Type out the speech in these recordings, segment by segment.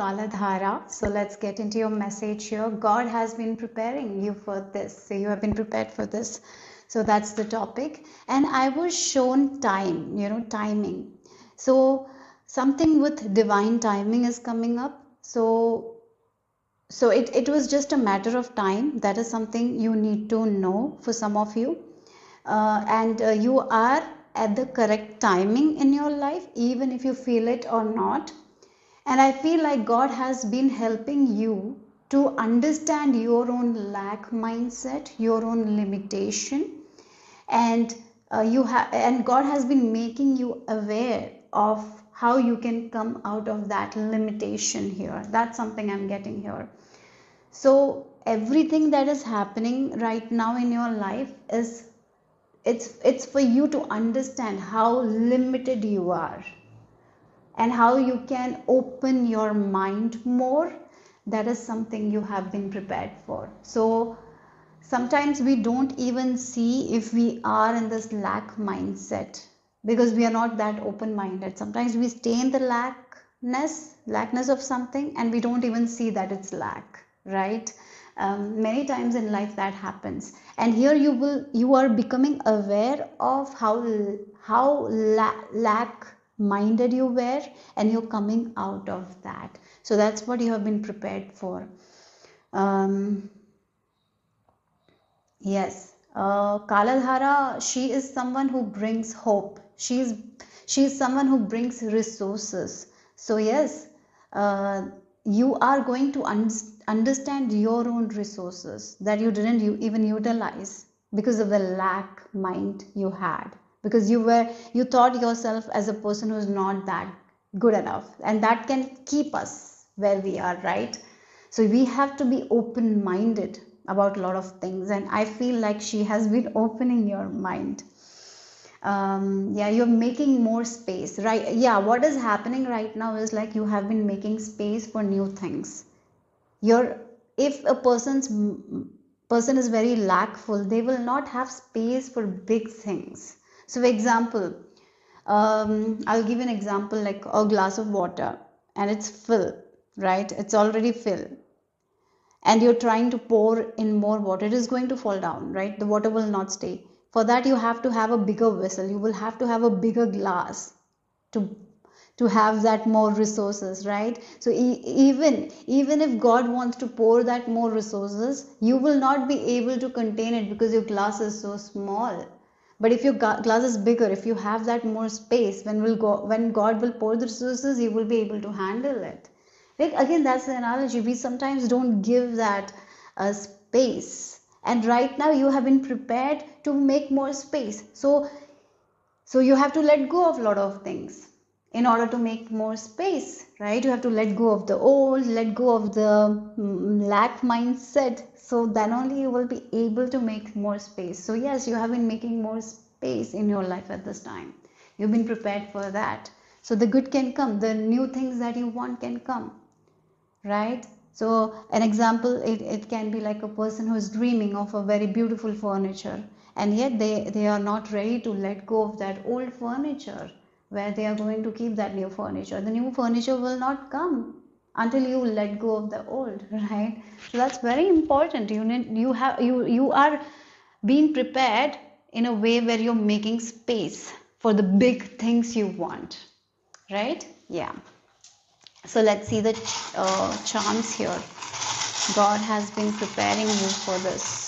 Kaladhara. So let's get into your message here. God has been preparing you for this. So you have been prepared for this. So that's the topic. And I was shown time, timing. So something with divine timing is coming up. So it was just a matter of time. That is something you need to know for some of you. And you are at the correct timing in your life, even if you feel it or not. And I feel like God has been helping you to understand your own lack mindset, your own limitation, and and God has been making you aware of how you can come out of that limitation here. That's something I'm getting here. So everything that is happening right now in your life is it's for you to understand how limited you are and how you can open your mind more. That is something you have been prepared for. So sometimes we don't even see if we are in this lack mindset because we are not that open minded. Sometimes we stay in the lackness of something and we don't even see that it's lack, right? Many times in life that happens, and here you are becoming aware of how lack minded you were, and you're coming out of that. So that's what you have been prepared for. Yes, Kaladhara, she is someone who brings hope. She's someone who brings resources. So yes, you are going to understand your own resources that you didn't even utilize because of the lack mind you had, because you thought yourself as a person who's not that good enough, and that can keep us where we are, right? So we have to be open minded about a lot of things, and I feel like she has been opening your mind. Yeah, you're making more space, right? Yeah, what is happening right now is like you have been making space for new things. If a person is very lackful, they will not have space for big things. So for example, I'll give an example, like a glass of water and it's full, right? It's already filled, and you're trying to pour in more water, it is going to fall down, right? The water will not stay. For that, you have to have a bigger vessel. You will have to have a bigger glass to have that more resources, right? So even if God wants to pour that more resources, you will not be able to contain it because your glass is so small. But if your glass is bigger, if you have that more space, when God will pour the resources, you will be able to handle it. Like, again, that's the analogy. We sometimes don't give that space, and right now you have been prepared to make more space. So you have to let go of a lot of things in order to make more space, right? You have to let go of the old, let go of the lack mindset. So then only you will be able to make more space. So yes, you have been making more space in your life at this time. You've been prepared for that. So the good can come. The new things that you want can come, right? So an example, it can be like a person who is dreaming of a very beautiful furniture, and yet they are not ready to let go of that old furniture where they are going to keep that new furniture. The new furniture will not come until you let go of the old, right? So that's very important. You are being prepared in a way where you're making space for the big things you want, right? Yeah. So let's see the charms here. God has been preparing you for this.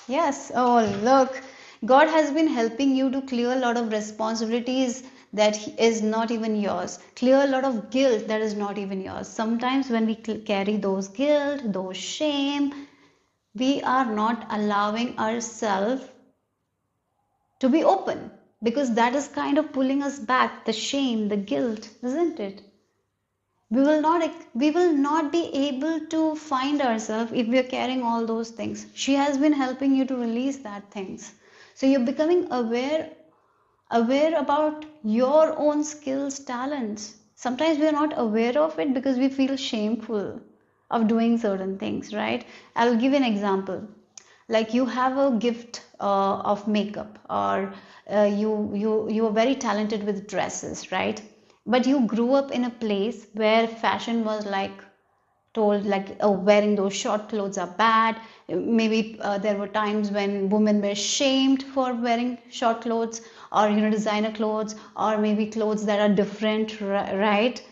Yes. Oh, look. God has been helping you to clear a lot of responsibilities that is not even yours. Clear a lot of guilt that is not even yours. Sometimes when we carry those guilt, those shame, we are not allowing ourselves to be open, because that is kind of pulling us back. The shame, the guilt, isn't it? We will not be able to find ourselves if we are carrying all those things. She has been helping you to release that things. So you're becoming aware about your own skills, talents. Sometimes we are not aware of it because we feel shameful of doing certain things, right? I'll give an example. Like, you have a gift of makeup, or you are very talented with dresses, right? but you grew up in a place where fashion was like told like, oh, wearing those short clothes are bad. Maybe there were times when women were shamed for wearing short clothes, or designer clothes, or maybe clothes that are different, right?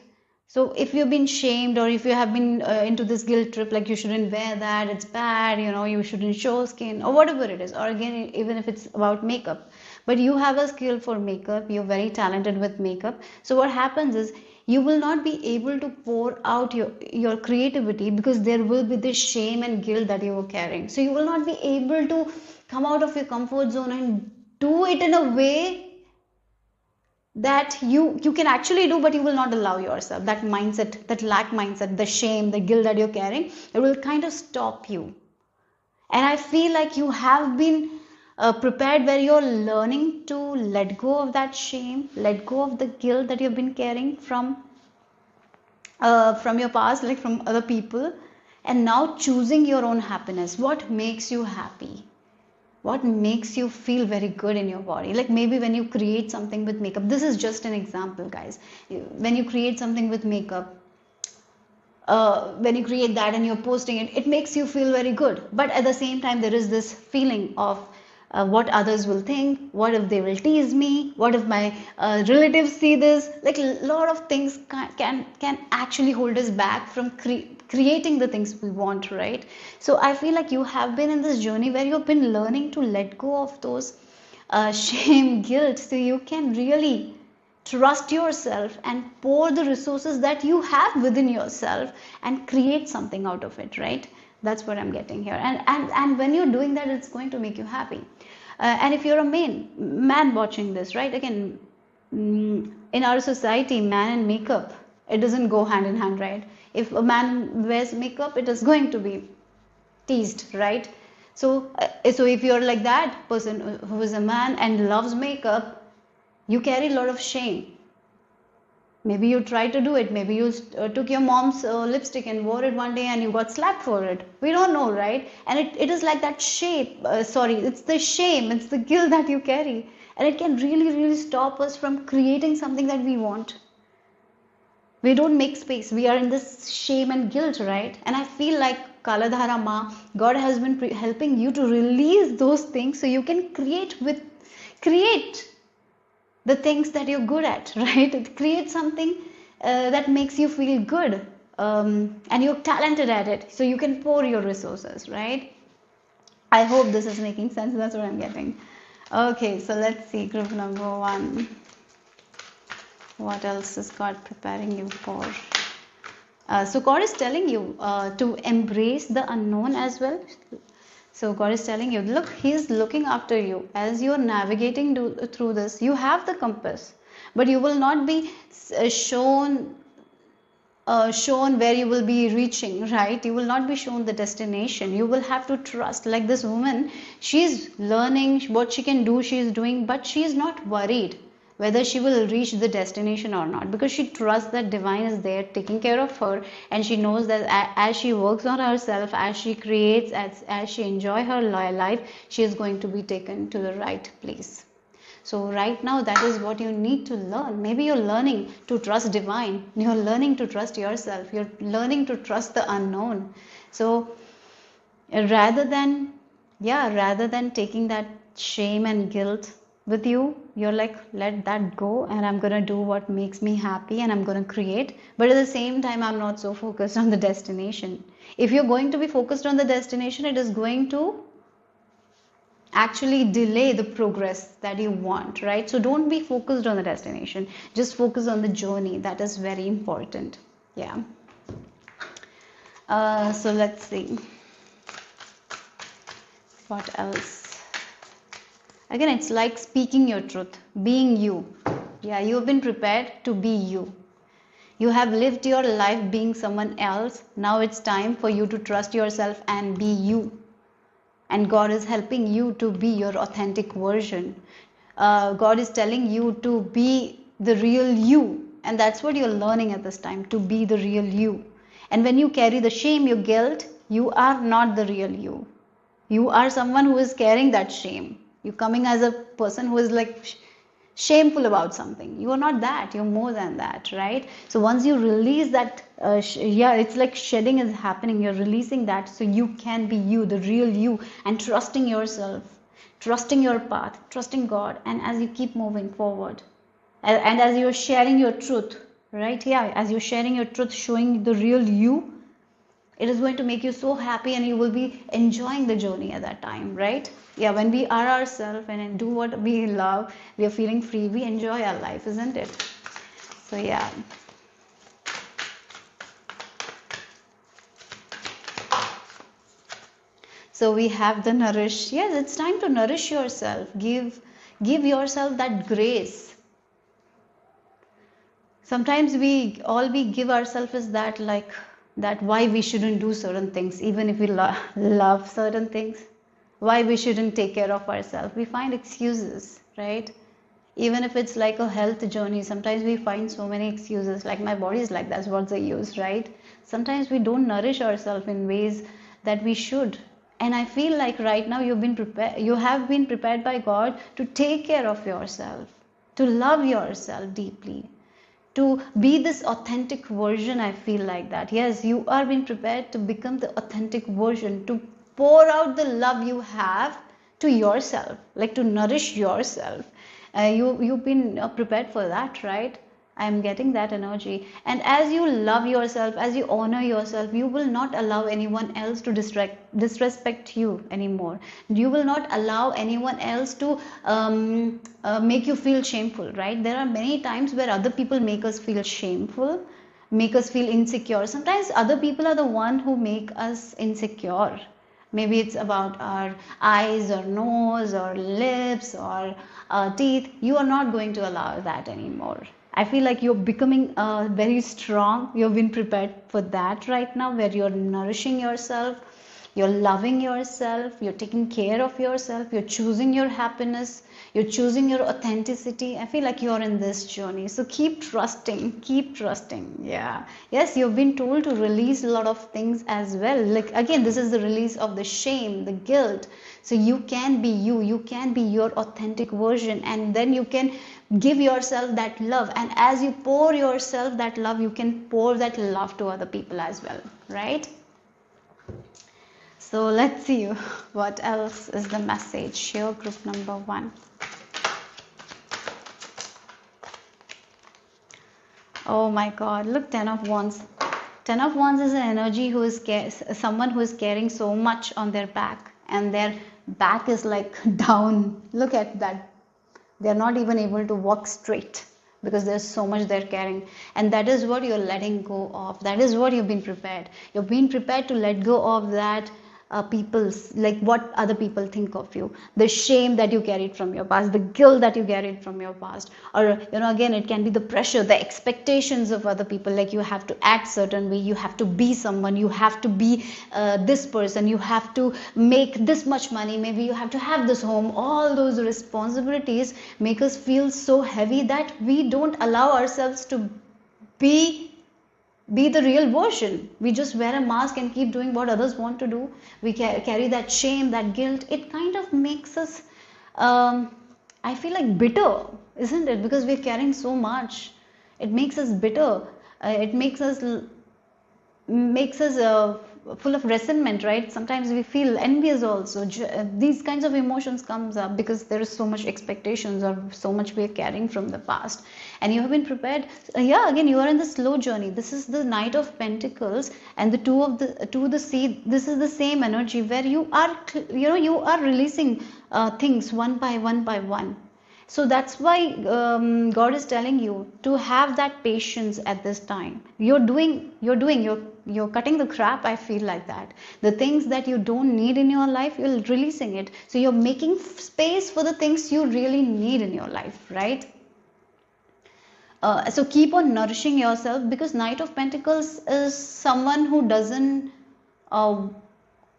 So if you've been shamed, or if you have been into this guilt trip, like you shouldn't wear that, it's bad, you shouldn't show skin, or whatever it is, or again, even if it's about makeup, but you have a skill for makeup, you're very talented with makeup. So what happens is, you will not be able to pour out your creativity, because there will be this shame and guilt that you are carrying. So you will not be able to come out of your comfort zone and do it in a way that you can actually do, but you will not allow yourself. That mindset, that lack mindset, the shame, the guilt that you're carrying, it will kind of stop you. And I feel like you have been prepared, where you're learning to let go of that shame, let go of the guilt that you've been carrying from your past, like from other people, and now choosing your own happiness. What makes you happy? What makes you feel very good in your body? Like maybe when you create something with makeup, this is just an example, guys. When you create something with makeup, when you create that and you're posting it, it makes you feel very good. But at the same time, there is this feeling of what others will think, what if they will tease me, what if my relatives see this. Like a lot of things can actually hold us back from creating the things we want, right? So I feel like you have been in this journey where you've been learning to let go of those shame, guilt, so you can really trust yourself and pour the resources that you have within yourself and create something out of it, right? That's what I'm getting here. And when you're doing that, it's going to make you happy. And if you're a man watching this, right, again, in our society, man and makeup, it doesn't go hand in hand, right? If a man wears makeup, it is going to be teased, right? So if you're like that person who is a man and loves makeup, you carry a lot of shame. Maybe you tried to do it. Maybe you took your mom's lipstick and wore it one day and you got slapped for it. We don't know, right? And it is like that shape. It's the shame, it's the guilt that you carry. And it can really, really stop us from creating something that we want. We don't make space. We are in this shame and guilt, right? And I feel like Kaladhara Ma, God has been helping you to release those things so you can create the things that you're good at, right? Create something that makes you feel good, and you're talented at it, so you can pour your resources, right? I hope this is making sense. That's what I'm getting. Okay, so let's see, group number 1. What else is God preparing you for? So God is telling you to embrace the unknown as well. So God is telling you, look, He's looking after you as you're navigating through this. You have the compass, but you will not be shown where you will be reaching, right? You will not be shown the destination. You will have to trust. Like this woman, she's learning what she can do, she's doing, but she's not worried whether she will reach the destination or not, because she trusts that divine is there taking care of her, and she knows that as she works on herself, as she creates, as she enjoy her life, she is going to be taken to the right place. So right now, that is what you need to learn. Maybe you're learning to trust divine, you're learning to trust yourself, you're learning to trust the unknown. So rather than taking that shame and guilt with you, you're like, let that go, and I'm gonna do what makes me happy, and I'm gonna create. But at the same time, I'm not so focused on the destination. If you're going to be focused on the destination, it is going to actually delay the progress that you want, right? So don't be focused on the destination, just focus on the journey. That is very important. Yeah. So let's see what else. Again, it's like speaking your truth, being you. Yeah, you've been prepared to be you. You have lived your life being someone else. Now it's time for you to trust yourself and be you. And God is helping you to be your authentic version. God is telling you to be the real you. And that's what you're learning at this time, to be the real you. And when you carry the shame, your guilt, you are not the real you. You are someone who is carrying that shame. You're coming as a person who is like shameful about something. You are not that, you're more than that, right? So once you release that, yeah, it's like shedding is happening, you're releasing that, so you can be you, the real you, and trusting yourself, trusting your path, trusting God. And as you keep moving forward, and as you're sharing your truth, right, yeah, as you're sharing your truth, showing the real you, it is going to make you so happy, and you will be enjoying the journey at that time, right? Yeah, when we are ourselves and do what we love, we are feeling free, we enjoy our life, isn't it? So yeah. So we have the nourish. Yes, it's time to nourish yourself. Give yourself that grace. Sometimes we give ourselves is that, like, that why we shouldn't do certain things, even if we love certain things, why we shouldn't take care of ourselves. We find excuses, right? Even if it's like a health journey, sometimes we find so many excuses, like my body is like, that's what they use, right? Sometimes we don't nourish ourselves in ways that we should. And I feel like right now you have been prepared by God to take care of yourself, to love yourself deeply, to be this authentic version. I feel like that, yes, you are being prepared to become the authentic version, to pour out the love you have to yourself, like to nourish yourself. You've been prepared for that, right? I am getting that energy. And as you love yourself, as you honor yourself, you will not allow anyone else to disrespect you anymore. You will not allow anyone else to make you feel shameful, right? There are many times where other people make us feel shameful, make us feel insecure. Sometimes other people are the one who make us insecure. Maybe it's about our eyes or nose or lips or teeth. You are not going to allow that anymore. I feel like you're becoming very strong. You've been prepared for that right now, where you're nourishing yourself, you're loving yourself, you're taking care of yourself, you're choosing your happiness, you're choosing your authenticity. I feel like you're in this journey. So keep trusting, keep trusting. Yeah. Yes, you've been told to release a lot of things as well. Like, again, this is the release of the shame, the guilt. So you can be you, you can be your authentic version, and then you can give yourself that love. And as you pour yourself that love, you can pour that love to other people as well, right? So let's see what else is the message here. Group number 1. Oh my God, look, 10 of Wands. 10 of Wands is an energy who is someone who is carrying so much on their back, and their back is like down. Look at that. They're not even able to walk straight because there's so much they're carrying. And that is what you're letting go of. That is what you've been prepared. You've been prepared to let go of that people's, like what other people think of you, the shame that you carried from your past, the guilt that you carried from your past, or again, it can be the pressure, the expectations of other people, like you have to act certain way, you have to be someone, you have to be this person, you have to make this much money, maybe you have to have this home. All those responsibilities make us feel so heavy that we don't allow ourselves to be the real version. We just wear a mask and keep doing what others want to do. We carry that shame, that guilt. It kind of makes us, I feel like, bitter, isn't it? Because we're carrying so much. It makes us bitter. It makes us full of resentment, right? Sometimes we feel envious also. These kinds of emotions comes up because there is so much expectations or so much we are carrying from the past, and you have been prepared. Yeah, again, you are in the slow journey. This is the Knight of Pentacles and the two of the Sea. This is the same energy where you are, you are releasing things one by one. So that's why God is telling you to have that patience at this time. You're cutting the crap. I feel like that. The things that you don't need in your life, you're releasing it. So you're making space for the things you really need in your life, right? So keep on nourishing yourself, because Knight of Pentacles is someone who doesn't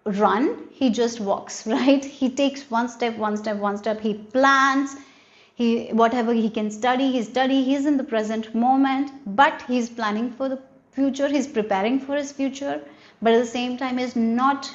run, he just walks, right? He takes one step. He plans. Whatever he can study, he's in the present moment, but he's planning for the future, he's preparing for his future, but at the same time he's not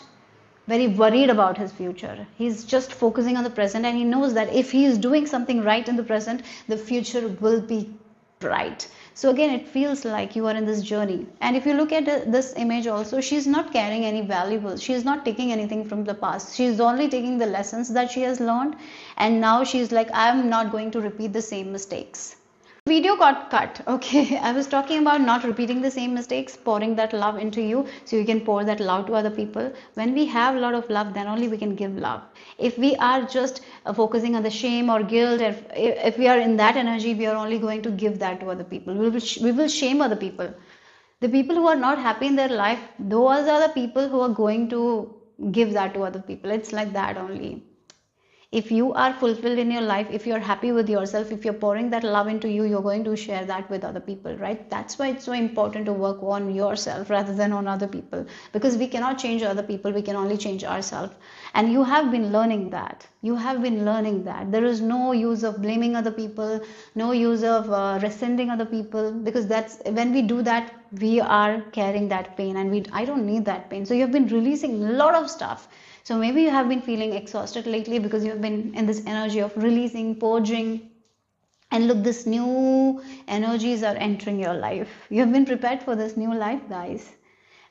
very worried about his future. He's just focusing on the present, and he knows that if he is doing something right in the present, the future will be bright. So again, it feels like you are in this journey. And if you look at this image also, she's not carrying any valuables. She's not taking anything from the past. She's only taking the lessons that she has learned. And now she's like, I'm not going to repeat the same mistakes. Video got cut. Okay, I was talking about not repeating the same mistakes, pouring that love into you so you can pour that love to other people. When we have a lot of love, then only we can give love. If we are just focusing on the shame or guilt, if we are in that energy, we are only going to give that to other people. We will shame other people. The people who are not happy in their life, those are the people who are going to give that to other people. It's like that only. If you are fulfilled in your life, if you're happy with yourself, if you're pouring that love into you, you're going to share that with other people, right? That's why it's so important to work on yourself rather than on other people, because we cannot change other people, we can only change ourselves. And you have been learning that. You have been learning that there is no use of blaming other people, no use of resenting other people, because that's when we do that, we are carrying that pain, and I don't need that pain. So you've been releasing a lot of stuff. So maybe you have been feeling exhausted lately because you've been in this energy of releasing, purging. And look, this new energies are entering your life. You've been prepared for this new life, guys,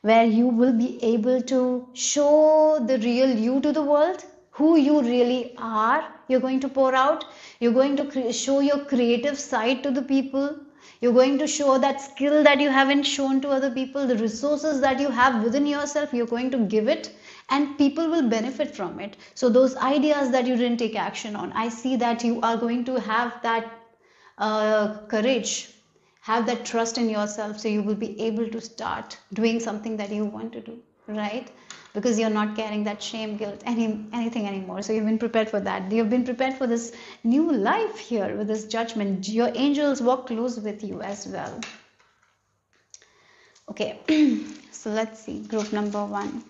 where you will be able to show the real you to the world, who you really are. You're going to pour out. You're going to show your creative side to the people. You're going to show that skill that you haven't shown to other people, the resources that you have within yourself, you're going to give it, and people will benefit from it. So those ideas that you didn't take action on, I see that you are going to have that courage, have that trust in yourself, so you will be able to start doing something that you want to do, right? Because you're not carrying that shame, guilt, anything anymore. So you've been prepared for that. You've been prepared for this new life here with this judgment. Your angels walk close with you as well. Okay, so let's see, group number 1.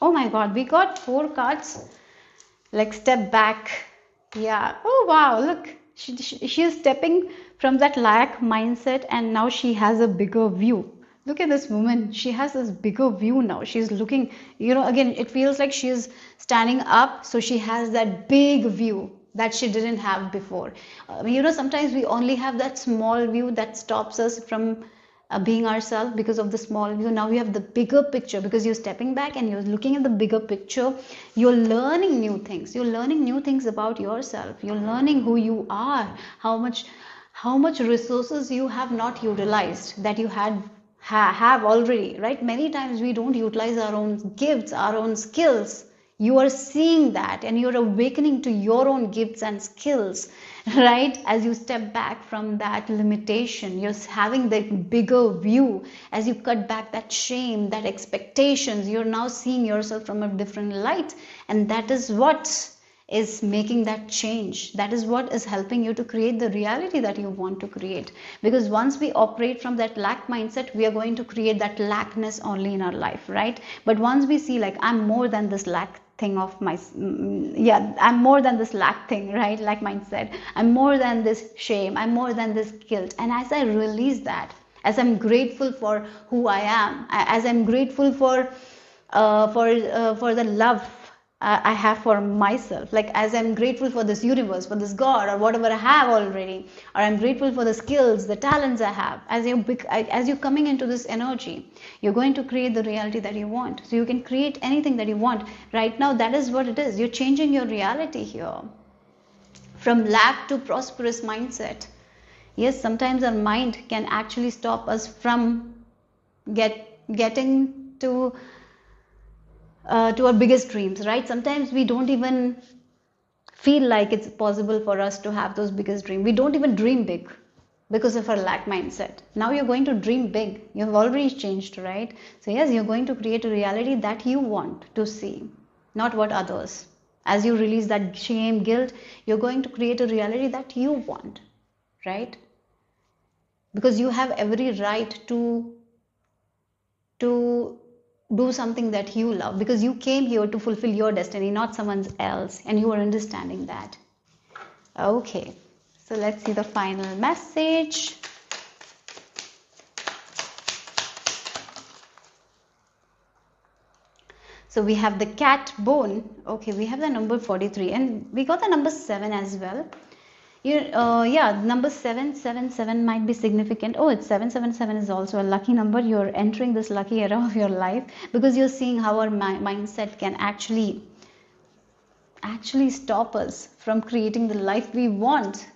Oh my god, we got 4 cards. Like step back. Yeah. Oh wow, look. She is stepping from that lack mindset, and now she has a bigger view. Look at this woman. She has this bigger view now. She's looking, again, it feels like she is standing up. So she has that big view that she didn't have before. Sometimes we only have that small view that stops us from being ourselves because of the small view. Now you have the bigger picture because you're stepping back and you're looking at the bigger picture. You're learning new things. You're learning new things about yourself. You're learning who you are, how much resources you have not utilized that you have already, right? Many times we don't utilize our own gifts, our own skills. You are seeing that and you're awakening to your own gifts and skills, right? As you step back from that limitation, you're having the bigger view. As you cut back that shame, that expectations, you're now seeing yourself from a different light. And that is what is making that change. That is what is helping you to create the reality that you want to create. Because once we operate from that lack mindset, we are going to create that lackness only in our life, right? But once we see like, I'm more than this lack thing of my, I'm more than this lack thing, right? Like mindset, I'm more than this shame, I'm more than this guilt. And as I release that, as I'm grateful for who I am, as I'm grateful for the love I have for myself, like as I'm grateful for this universe, for this God, or whatever I have already, or I'm grateful for the skills, the talents I have. As you're coming into this energy, you're going to create the reality that you want. So you can create anything that you want. Right now, that is what it is. You're changing your reality here from lack to prosperous mindset. Yes, sometimes our mind can actually stop us from getting to our biggest dreams, right? Sometimes we don't even feel like it's possible for us to have those biggest dreams. We don't even dream big because of our lack mindset. Now you're going to dream big. You have already changed, right? So yes, you're going to create a reality that you want to see, not what others. As you release that shame, guilt, you're going to create a reality that you want, right? Because you have every right to do something that you love, because you came here to fulfill your destiny, not someone else, and you are understanding that. Okay, So let's see the final message. So we have the cat bone. Okay, we have the number 43 and we got the number 7 as well. Yeah, number 777 might be significant. Oh, it's 777 is also a lucky number. You're entering this lucky era of your life because you're seeing how our mindset can actually stop us from creating the life we want.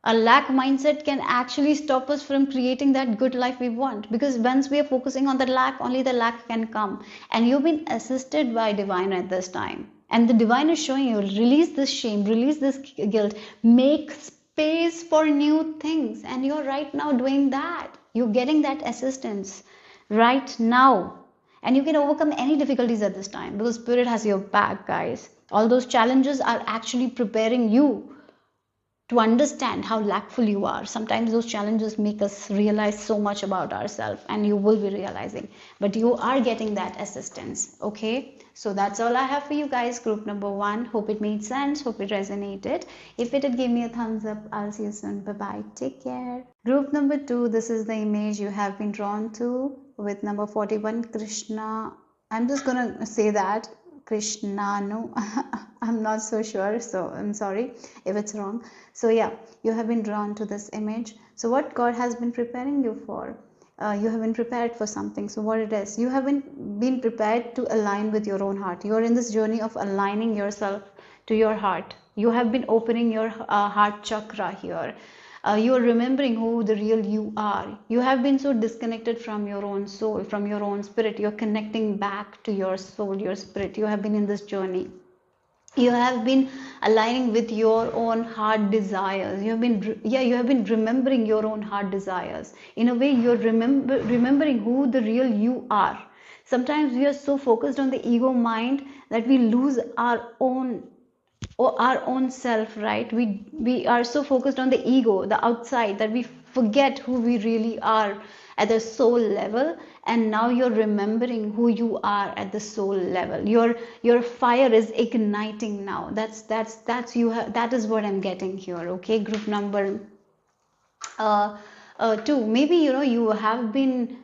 A lack mindset can actually stop us from creating that good life we want, because once we are focusing on the lack, only the lack can come. And you've been assisted by divine at this time, and the divine is showing you, release this shame, release this guilt, make space for new things. And you're right now doing that. You're getting that assistance right now, and you can overcome any difficulties at this time because spirit has your back, guys. All those challenges are actually preparing you to understand how lackful you are. Sometimes those challenges make us realize so much about ourselves, and you will be realizing, but you are getting that assistance. Okay, so that's all I have for you guys. Group number 1, hope it made sense, hope it resonated. If it did, give me a thumbs up. I'll see you soon. Bye bye, take care. Group number 2, this is the image you have been drawn to with number 41, Krishna. I'm just gonna say that Krishna, no, I'm not so sure, so I'm sorry if it's wrong. So yeah, you have been drawn to this image. So what God has been preparing you for? You have been prepared for something. So what it is, you have been prepared to align with your own heart. You are in this journey of aligning yourself to your heart. You have been opening your heart chakra here. You are remembering who the real you are. You have been so disconnected from your own soul, from your own spirit. You're connecting back to your soul, your spirit. You have been in this journey. You have been aligning with your own heart desires. You have been remembering your own heart desires. In a way, you're remembering who the real you are. Sometimes we are so focused on the ego mind that we lose our own self, right? We are so focused on the ego, the outside, that we forget who we really are at the soul level. And now you're remembering who you are at the soul level. Your fire is igniting now. That is what I'm getting here. Okay, group number 2, maybe you have been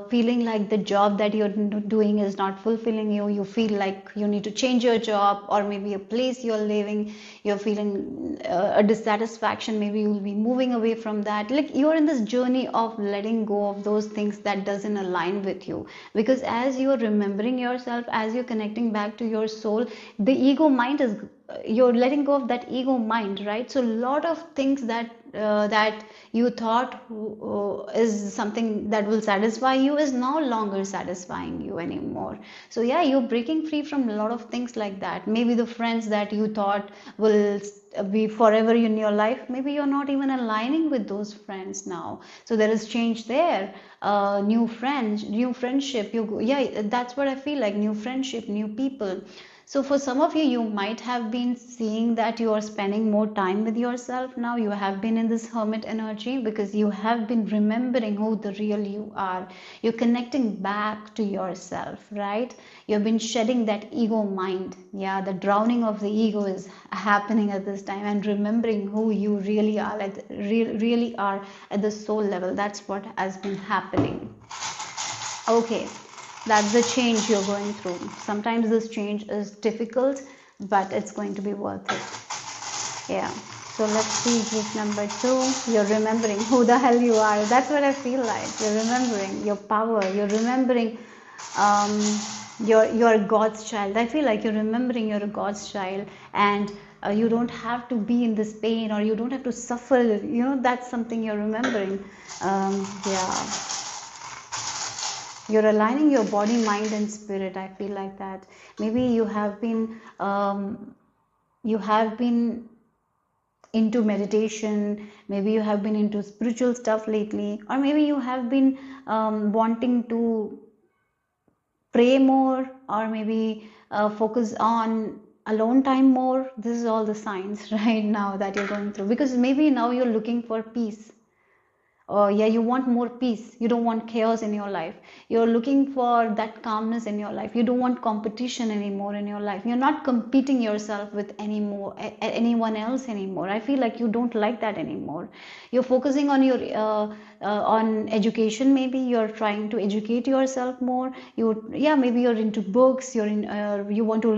feeling like the job that you're doing is not fulfilling you. You feel like you need to change your job, or maybe a place you're living, you're feeling a dissatisfaction. Maybe you'll be moving away from that. Like, you're in this journey of letting go of those things that doesn't align with you, because as you're remembering yourself, as you're connecting back to your soul, the ego mind is, you're letting go of that ego mind, right? So a lot of things that you thought is something that will satisfy you is no longer satisfying you anymore. So yeah, you're breaking free from a lot of things like that. Maybe the friends that you thought will be forever in your life, maybe you're not even aligning with those friends now. So there is change there. New friends, new friendship. Yeah, that's what I feel like. New friendship, new people. So for some of you, you might have been seeing that you are spending more time with yourself now. You have been in this hermit energy because you have been remembering who the real you are. You're connecting back to yourself, right? You've been shedding that ego mind. Yeah, the drowning of the ego is happening at this time, and remembering who you really are, really are at the soul level. That's what has been happening. Okay, that's the change you're going through. Sometimes this change is difficult, but it's going to be worth it. Yeah. So let's see, group number 2. You're remembering who the hell you are. That's what I feel like. You're remembering your power. You're remembering you're God's child. I feel like you're remembering you're a God's child, and you don't have to be in this pain, or you don't have to suffer. That's something you're remembering. Yeah. You're aligning your body, mind, and spirit. I feel like that. Maybe you have been into meditation. Maybe you have been into spiritual stuff lately, or maybe you have been wanting to pray more, or maybe focus on alone time more. This is all the signs right now that you're going through, because maybe now you're looking for peace. Yeah, you want more peace. You don't want chaos in your life. You're looking for that calmness in your life. You don't want competition anymore in your life. You're not competing yourself with anyone else anymore. I feel like you don't like that anymore. You're focusing on your on education. Maybe you're trying to educate yourself more. Yeah, maybe you're into books. You want to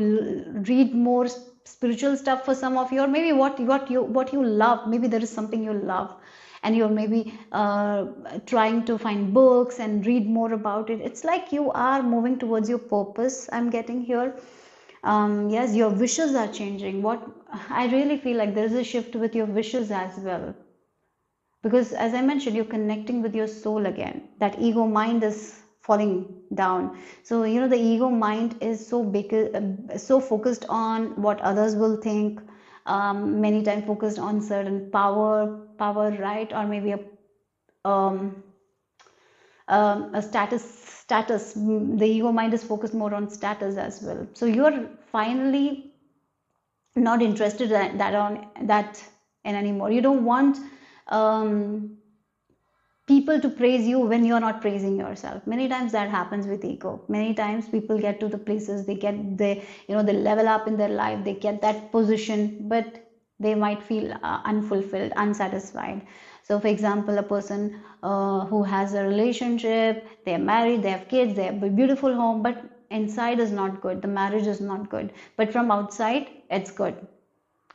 read more spiritual stuff for some of you, or maybe what you love. Maybe there is something you love, and you're maybe trying to find books and read more about it. It's like you are moving towards your purpose, I'm getting here. Yes, your wishes are changing. What I really feel like there is a shift with your wishes as well, because as I mentioned, you're connecting with your soul again. That ego mind is falling down. So the ego mind is so big, so focused on what others will think, many times focused on certain power, right? Or maybe um, a status. The ego mind is focused more on status as well. So you're finally not interested in that in anymore. You don't want um, people to praise you when you're not praising yourself. Many times that happens with ego. Many times people get to the places, they level up in their life, they get that position, but they might feel unfulfilled, unsatisfied. So for example, a person who has a relationship, they're married, they have kids, they have a beautiful home, but inside is not good, the marriage is not good, but from outside it's good.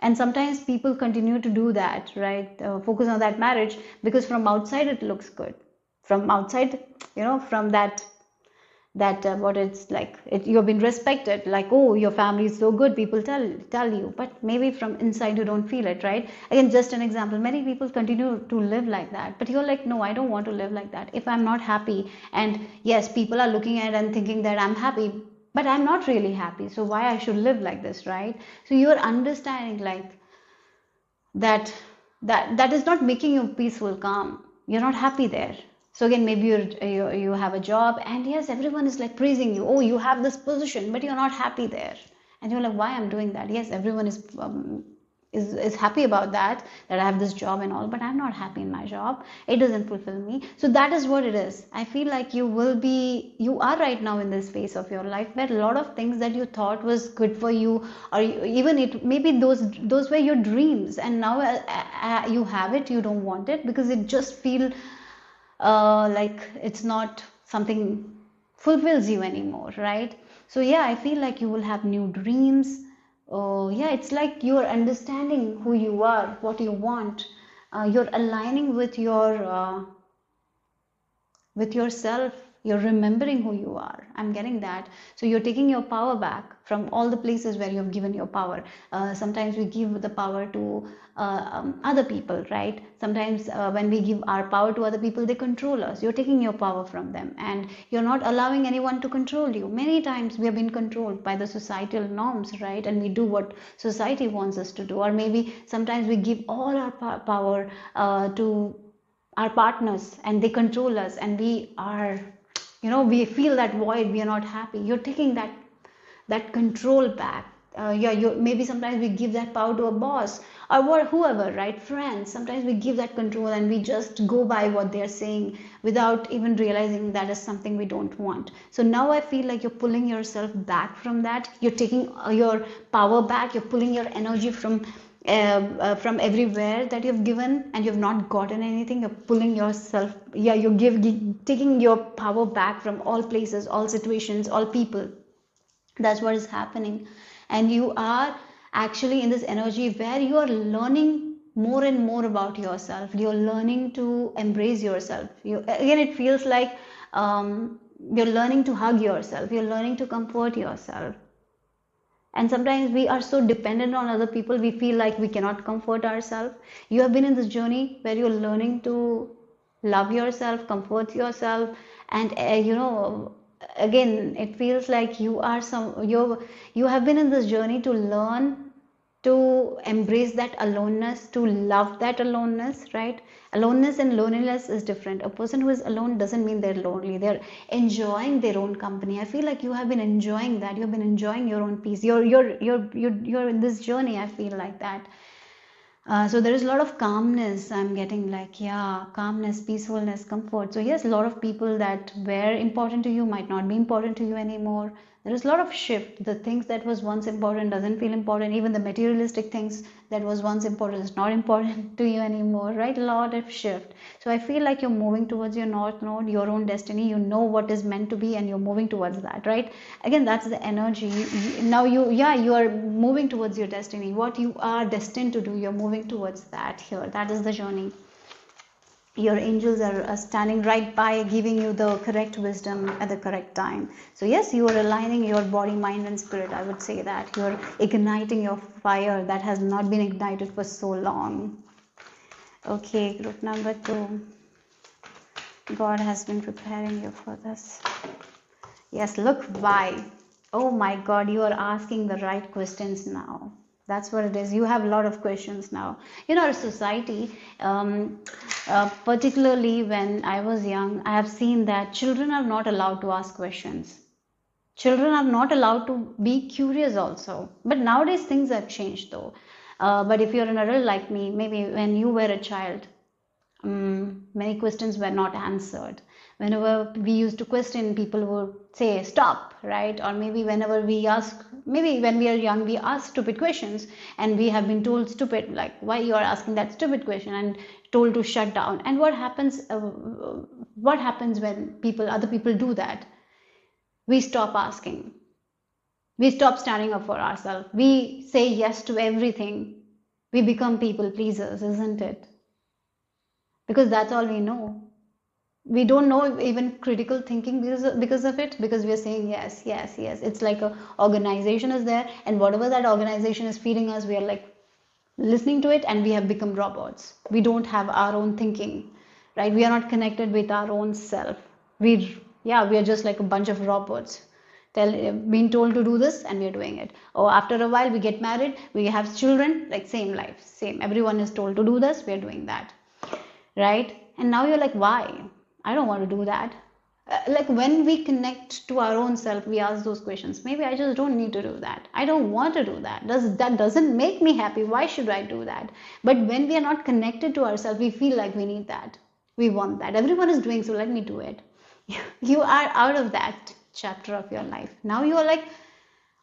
And sometimes people continue to do that, right? Focus on that marriage because from outside it looks good. From outside, from that what it's like, you've been respected, like, oh, your family is so good, people tell you, but maybe from inside you don't feel it, right? Again, just an example, many people continue to live like that, but you're like, no, I don't want to live like that. If I'm not happy, and yes, people are looking at and thinking that I'm happy, but I'm not really happy, so why I should live like this, right? So you're understanding like that is not making you peaceful, calm. You're not happy there. So again, maybe you have a job, and yes, everyone is like praising you, oh, you have this position, but you're not happy there. And you're like, why I'm doing that? Yes, everyone is happy about that I have this job and all, but I'm not happy in my job. It doesn't fulfill me. So that is what it is. I feel like you are right now in this phase of your life where a lot of things that you thought was good for you, or even it maybe those were your dreams, and now you have it, you don't want it because it just feel like it's not something fulfills you anymore, right? So yeah, I feel like you will have new dreams. Oh yeah, it's like you're understanding who you are, what you want. You're aligning with yourself. You're remembering who you are. I'm getting that. So you're taking your power back from all the places where you've given your power. Sometimes we give the power to other people, right? Sometimes when we give our power to other people, they control us. You're taking your power from them, and you're not allowing anyone to control you. Many times we have been controlled by the societal norms, right? And we do what society wants us to do. Or maybe sometimes we give all our power to our partners, and they control us, and we feel that void, we are not happy. You're taking that control back. Yeah, maybe sometimes we give that power to a boss, or whoever, right? Friends. Sometimes we give that control and we just go by what they're saying without even realizing that is something we don't want. So now I feel like you're pulling yourself back from that. You're taking your power back. You're pulling your energy from everywhere that you've given, and you've not gotten anything. You're pulling yourself, yeah, taking your power back from all places, all situations, all people. That's what is happening. And you are actually in this energy where you are learning more and more about yourself. You're learning to embrace yourself. Again, it feels like you're learning to hug yourself. You're learning to comfort yourself. And sometimes we are so dependent on other people, we feel like we cannot comfort ourselves. You have been in this journey where you're learning to love yourself, comfort yourself, and again, it feels like you have been in this journey to learn to embrace that aloneness, to love that aloneness, right? Aloneness and loneliness is different. A person who is alone doesn't mean they're lonely. They're enjoying their own company. I feel like you have been enjoying that. You've been enjoying your own peace. You're in this journey. I feel like that. So there is a lot of calmness. I'm getting like, yeah, calmness, peacefulness, comfort. So yes, a lot of people that were important to you might not be important to you anymore. There is a lot of shift. The things that was once important doesn't feel important. Even the materialistic things that was once important is not important to you anymore, right? A lot of shift. So I feel like you're moving towards your north node, your own destiny. You know what is meant to be, and you're moving towards that, right? Again, that's the energy. Now you are moving towards your destiny. What you are destined to do, you're moving towards that here. That is the journey. Your angels are standing right by, giving you the correct wisdom at the correct time. So yes, you are aligning your body, mind and spirit. I would say that you're igniting your fire that has not been ignited for so long. Okay, group number 2. God has been preparing you for this. Yes, look why. Oh my God, you are asking the right questions now. That's what it is. You have a lot of questions now. In our society, particularly when I was young, I have seen that children are not allowed to ask questions. Children are not allowed to be curious also. But nowadays things have changed though. But if you're an adult like me, maybe when you were a child, many questions were not answered. Whenever we used to question, people would say stop, right? Or maybe whenever we ask, maybe when we are young we ask stupid questions and we have been told stupid, like why you are asking that stupid question, and told to shut down. And what happens when other people do that? We stop asking, we stop standing up for ourselves, we say yes to everything, we become people pleasers, isn't it? Because that's all we know. We don't know even critical thinking because of it, because we are saying yes, yes, yes. It's like a organization is there, and whatever that organization is feeding us, we are like listening to it, and we have become robots. We don't have our own thinking, right? We are not connected with our own self. We are just like a bunch of robots being told to do this, and we are doing it. Or after a while we get married, we have children, like same life, same, everyone is told to do this, we are doing that, right? And now you're like, why? I don't want to do that. Like when we connect to our own self, we ask those questions. Maybe I just don't need to do that. I don't want to do that. That doesn't make me happy. Why should I do that? But when we are not connected to ourselves, we feel like we need that. We want that. Everyone is doing, so let me do it. You are out of that chapter of your life. Now you are like,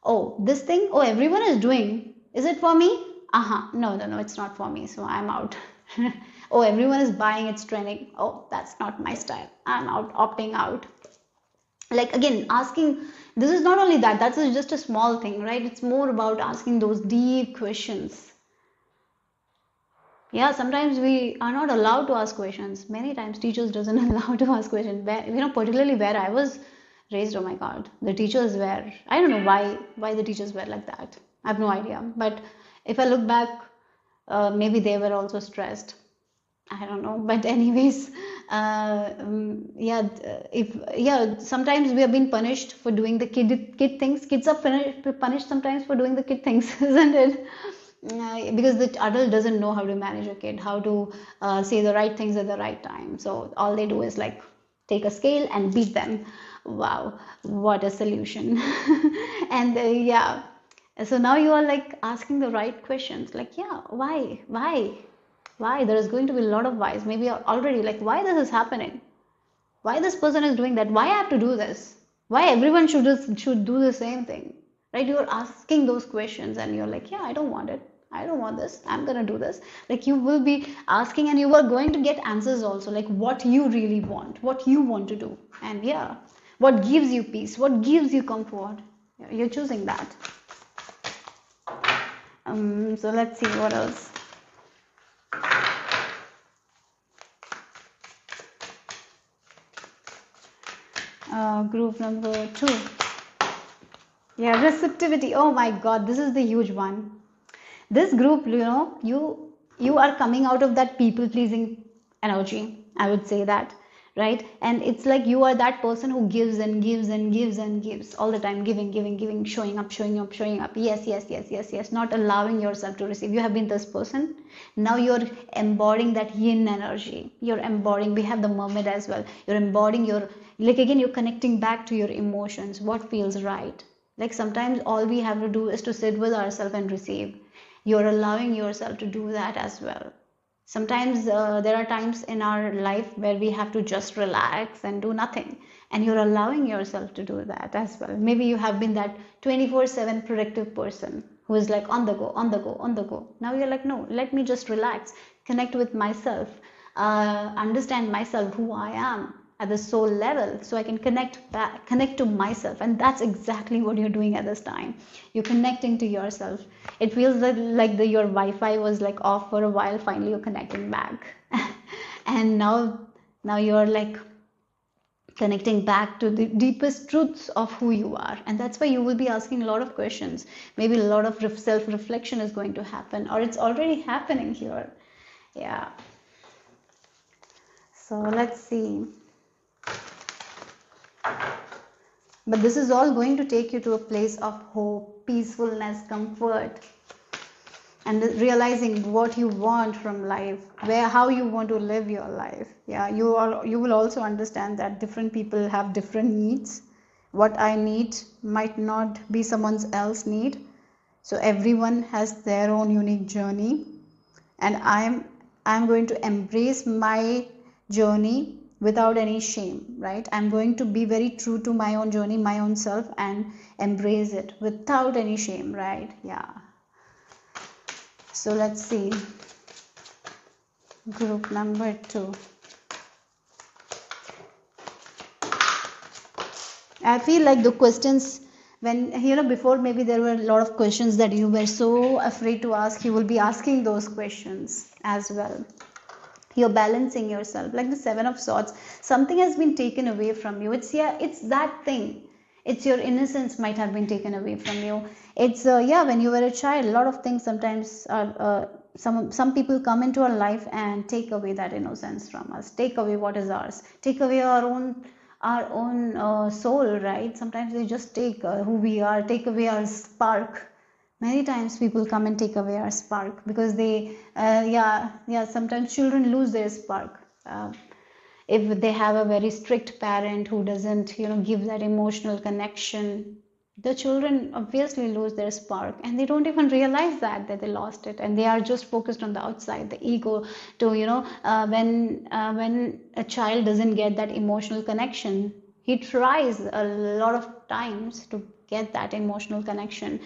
oh, this thing, oh, everyone is doing. Is it for me? No, no, no, it's not for me. So I'm out. Oh, everyone is buying, it's trending. Oh, that's not my style. I'm out, opting out. Like again, asking, this is not only that, that's just a small thing, right? It's more about asking those deep questions. Yeah, sometimes we are not allowed to ask questions. Many times teachers doesn't allow to ask questions. Particularly where I was raised, oh my God, the teachers were, I don't know why the teachers were like that. I have no idea. But if I look back, maybe they were also stressed. I don't know, but anyways, sometimes we have been punished for doing the kid things. Kids are punished sometimes for doing the kid things, isn't it? Because the adult doesn't know how to manage a kid, how to say the right things at the right time. So all they do is like take a scale and beat them. Wow, what a solution! And yeah, so now you are like asking the right questions, like yeah, why? There is going to be a lot of whys. Maybe you're already like, why this is happening? Why this person is doing that? Why I have to do this? Why everyone should do the same thing? Right? You're asking those questions and you're like, yeah, I don't want it. I don't want this. I'm gonna do this. Like you will be asking and you are going to get answers also, like what you really want, what you want to do. And yeah, what gives you peace, what gives you comfort. You're choosing that. So let's see what else. Group number 2. Yeah, receptivity. Oh my God, this is the huge one. This group, you are coming out of that people pleasing energy. I would say that, right? And it's like you are that person who gives and gives and gives and gives all the time, giving, showing up. Yes, not allowing yourself to receive. You have been this person. Now you're embodying that yin energy. You're embodying, we have the mermaid as well. You're embodying you're connecting back to your emotions, what feels right. Like sometimes all we have to do is to sit with ourselves and receive. You're allowing yourself to do that as well. Sometimes there are times in our life where we have to just relax and do nothing, and you're allowing yourself to do that as well. Maybe you have been that 24/7 productive person who is like on the go, on the go, on the go. Now you're like, no, let me just relax, connect with myself, understand myself, who I am at the soul level, so I can connect to myself. And that's exactly what you're doing at this time. You're connecting to yourself. It feels like your Wi-Fi was like off for a while. Finally you're connecting back. And now you're like connecting back to the deepest truths of who you are. And that's why you will be asking a lot of questions. Maybe a lot of self-reflection is going to happen, or it's already happening here. Yeah. So let's see. But this is all going to take you to a place of hope, peacefulness, comfort, and realizing what you want from life, how you want to live your life. Yeah, you will also understand that different people have different needs. What I need might not be someone else's need. So everyone has their own unique journey, and I'm going to embrace my journey without any shame, right? I'm going to be very true to my own journey, my own self, and embrace it without any shame, right? Yeah. So let's see. Group number 2. I feel like the questions, when before, maybe there were a lot of questions that you were so afraid to ask. You will be asking those questions as well. You're balancing yourself, like the 7 of Swords. Something has been taken away from you. It's that thing. It's your innocence might have been taken away from you. It's when you were a child, a lot of things sometimes are some people come into our life and take away that innocence from us, take away what is ours, take away our own soul, right? Sometimes they just take who we are, take away our spark. Many times people come and take away our spark because they sometimes children lose their spark if they have a very strict parent who doesn't give that emotional connection. The children obviously lose their spark, and they don't even realize that they lost it, and they are just focused on the outside, the ego. To when a child doesn't get that emotional connection, he tries a lot of times to get that emotional connection,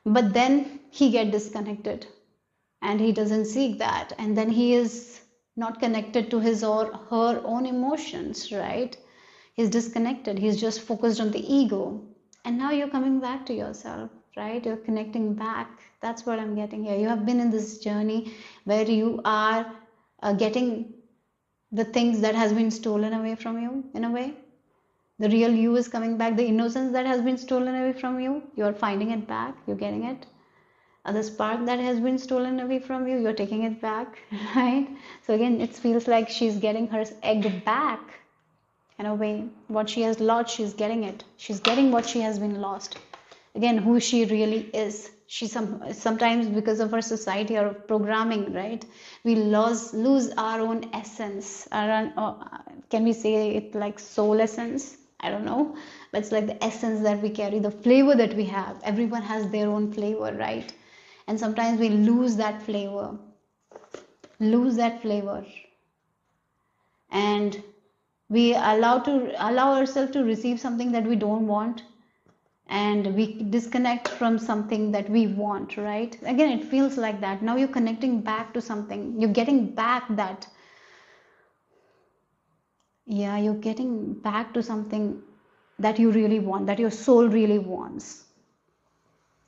but then he get disconnected and he doesn't seek that, and then he is not connected to his or her own emotions, right? He's disconnected, he's just focused on the ego. And now you're coming back to yourself, right? You're connecting back. That's what I'm getting here. You have been in this journey where you are getting the things that has been stolen away from you. In a way, the real you is coming back. The innocence that has been stolen away from you, you're finding it back. You're getting it. The spark that has been stolen away from you, you're taking it back, right? So again, it feels like she's getting her egg back. In a way, what she has lost, she's getting it. She's getting what she has been lost. Again, who she really is. She sometimes, because of our society or programming, right, we lose our own essence. Can we say it like soul essence? I don't know, but it's like the essence that we carry, the flavor that we have. Everyone has their own flavor, right? And sometimes we lose that flavor, and we allow ourselves to receive something that we don't want, and we disconnect from something that we want, right? Again, it feels like that. Now you're connecting back to something. You're getting back that. Yeah, you're getting back to something that you really want, that your soul really wants.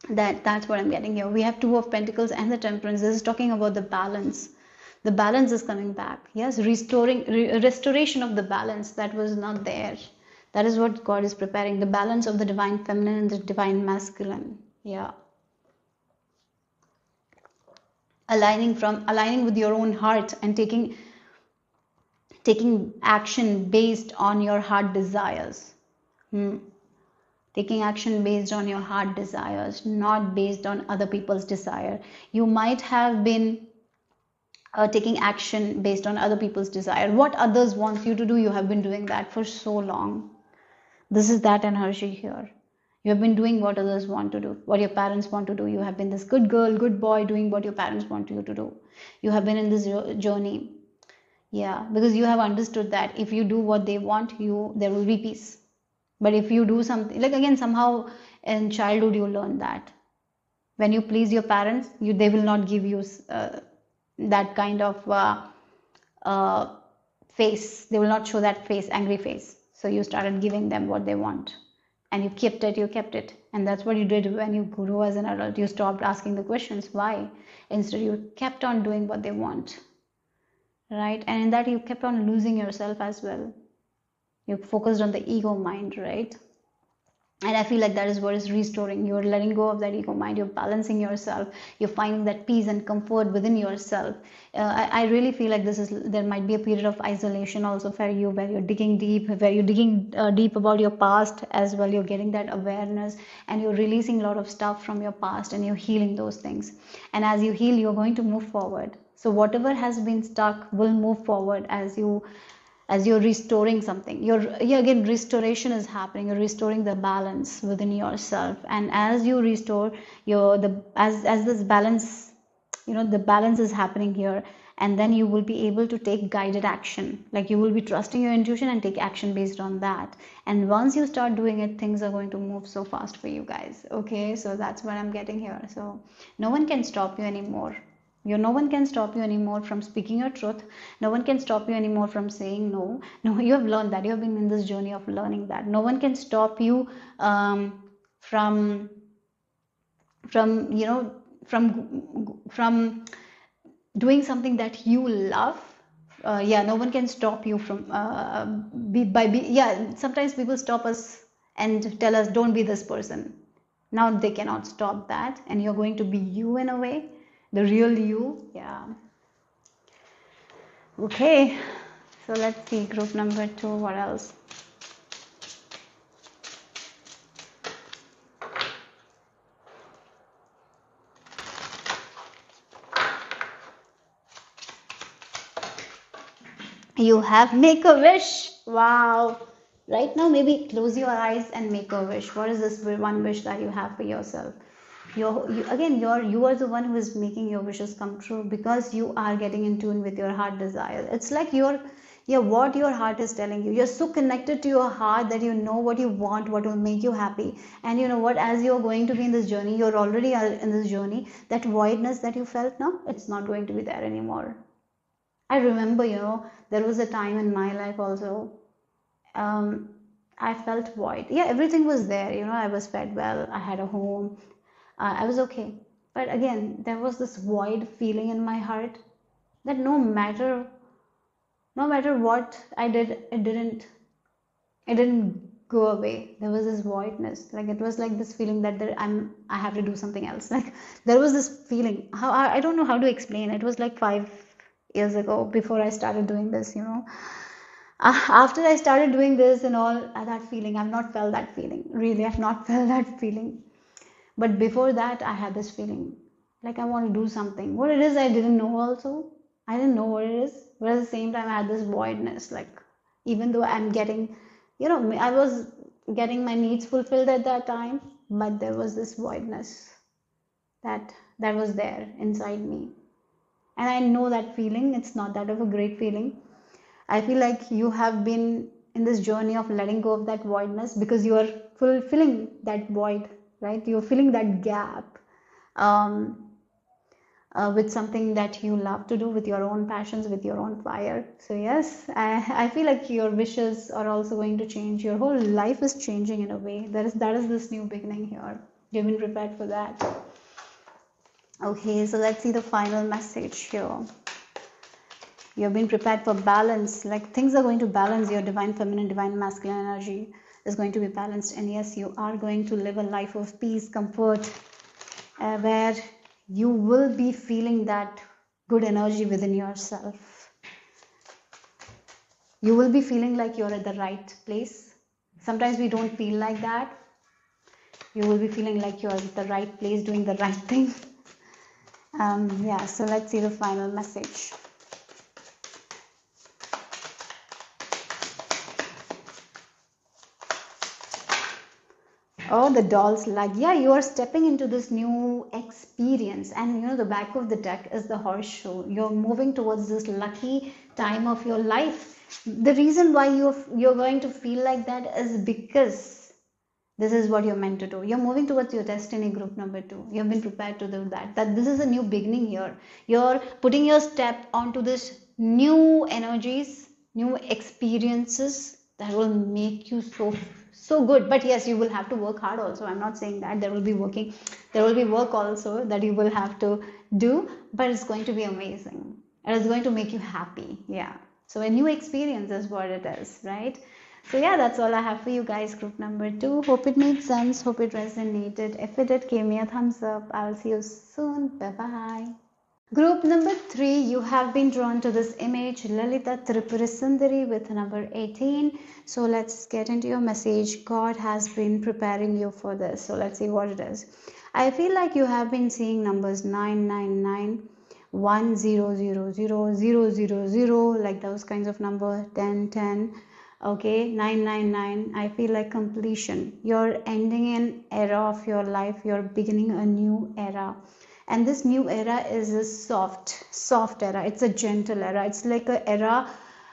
That's what I'm getting here. We have 2 of Pentacles and the Temperance. This is talking about the balance. The balance is coming back. Yes, restoration of the balance that was not there. That is what God is preparing. The balance of the divine feminine and the divine masculine. Yeah. Aligning with your own heart and taking action based on your heart desires. Taking action based on your heart desires, not based on other people's desire. You might have been taking action based on other people's desire. What others want you to do, you have been doing that for so long. This is that energy here. You have been doing what others want to do, what your parents want to do. You have been this good girl, good boy, doing what your parents want you to do. You have been in this journey. Yeah, because you have understood that if you do what they want, there will be peace. But if you do something, like again, somehow in childhood you learn that when you please your parents, they will not give you that kind of uh, face. They will not show that face, angry face. So you started giving them what they want, and you kept it, and that's what you did when you grew as an adult. You stopped asking the questions why. Instead, you kept on doing what they want, right? And in that, you kept on losing yourself as well. You focused on the ego mind, right? And I feel like that is what is restoring. You're letting go of that ego mind, you're balancing yourself, you're finding that peace and comfort within yourself. I really feel like there might be a period of isolation also for you, where you're digging deep, deep about your past as well. You're getting that awareness, and you're releasing a lot of stuff from your past, and you're healing those things. And as you heal, you're going to move forward. So whatever has been stuck will move forward as you're restoring something. Again, restoration is happening. You're restoring the balance within yourself, and as you restore as this balance, the balance is happening here. And then you will be able to take guided action, like you will be trusting your intuition and take action based on that. And once you start doing it, things are going to move so fast for you guys. Okay, so that's what I'm getting here. So no one can stop you anymore. No one can stop you anymore from speaking your truth. No one can stop you anymore from saying no. No, you have learned that. You have been in this journey of learning that. No one can stop you from from you know from doing something that you love. Yeah, no one can stop you from yeah. Sometimes people stop us and tell us don't be this person. Now they cannot stop that, and you're going to be you in a way, the real you. Yeah. Okay, so let's see group number 2. What else? You have make a wish. Wow. Right now, maybe close your eyes and make a wish. What is this one wish that you have for yourself? You are the one who is making your wishes come true, because you are getting in tune with your heart desire. It's like what your heart is telling you. You're so connected to your heart that you know what you want, what will make you happy. And you know what, as you're going to be in this journey, you're already in this journey, that voidness that you felt now, it's not going to be there anymore. I remember, there was a time in my life also, um, I felt void. Yeah, everything was there. I was fed well, I had a home, I was okay. But again, there was this void feeling in my heart, that no matter what I did, it didn't go away. There was this voidness. Like, it was like this feeling that I have to do something else. Like, there was this feeling. I don't know how to explain. It was like 5 years ago, before I started doing this. After I started doing this and all, that feeling, I've not felt that feeling. Really, I've not felt that feeling. But before that, I had this feeling, like I want to do something. What it is, I didn't know also. I didn't know what it is. But at the same time, I had this voidness. Like, even though I'm getting, I was getting my needs fulfilled at that time, but there was this voidness that was there inside me. And I know that feeling. It's not that of a great feeling. I feel like you have been in this journey of letting go of that voidness, because you are fulfilling that void, right? You're filling that gap um, with something that you love to do, with your own passions, with your own fire. So yes, I feel like your wishes are also going to change. Your whole life is changing in a way. That is this new beginning here. You've been prepared for that. Okay, so let's see the final message here. You've been prepared for balance. Like, things are going to balance. Your divine feminine, divine masculine energy is going to be balanced. And yes, you are going to live a life of peace, comfort, where you will be feeling that good energy within yourself. You will be feeling like you're at the right place. Sometimes we don't feel like that. You will be feeling like you're at the right place, doing the right thing. Yeah, so let's see the final message. Oh, the doll's luck. Yeah, you are stepping into this new experience, and the back of the deck is the horseshoe. You're moving towards this lucky time of your life. The reason why you're going to feel like that is because this is what you're meant to do. You're moving towards your destiny, group number 2. You've been prepared to do that. That this is a new beginning here. You're putting your step onto this new energies, new experiences that will make you so good. But yes, you will have to work hard also. I'm not saying that there will be work also that you will have to do, but it's going to be amazing. And it's going to make you happy. Yeah. So a new experience is what it is, right? So yeah, that's all I have for you guys, group number 2. Hope it made sense. Hope it resonated. If it did, give me a thumbs up. I'll see you soon. Bye bye. Group number 3, you have been drawn to this image, Lalita Tripura Sundari with number 18. So let's get into your message. God has been preparing you for this. So let's see what it is. I feel like you have been seeing numbers 999, 1000, 000, like those kinds of number, 1010. Okay, 999. I feel like completion. You're ending an era of your life. You're beginning a new era. And this new era is a soft era. It's a gentle era. It's like an era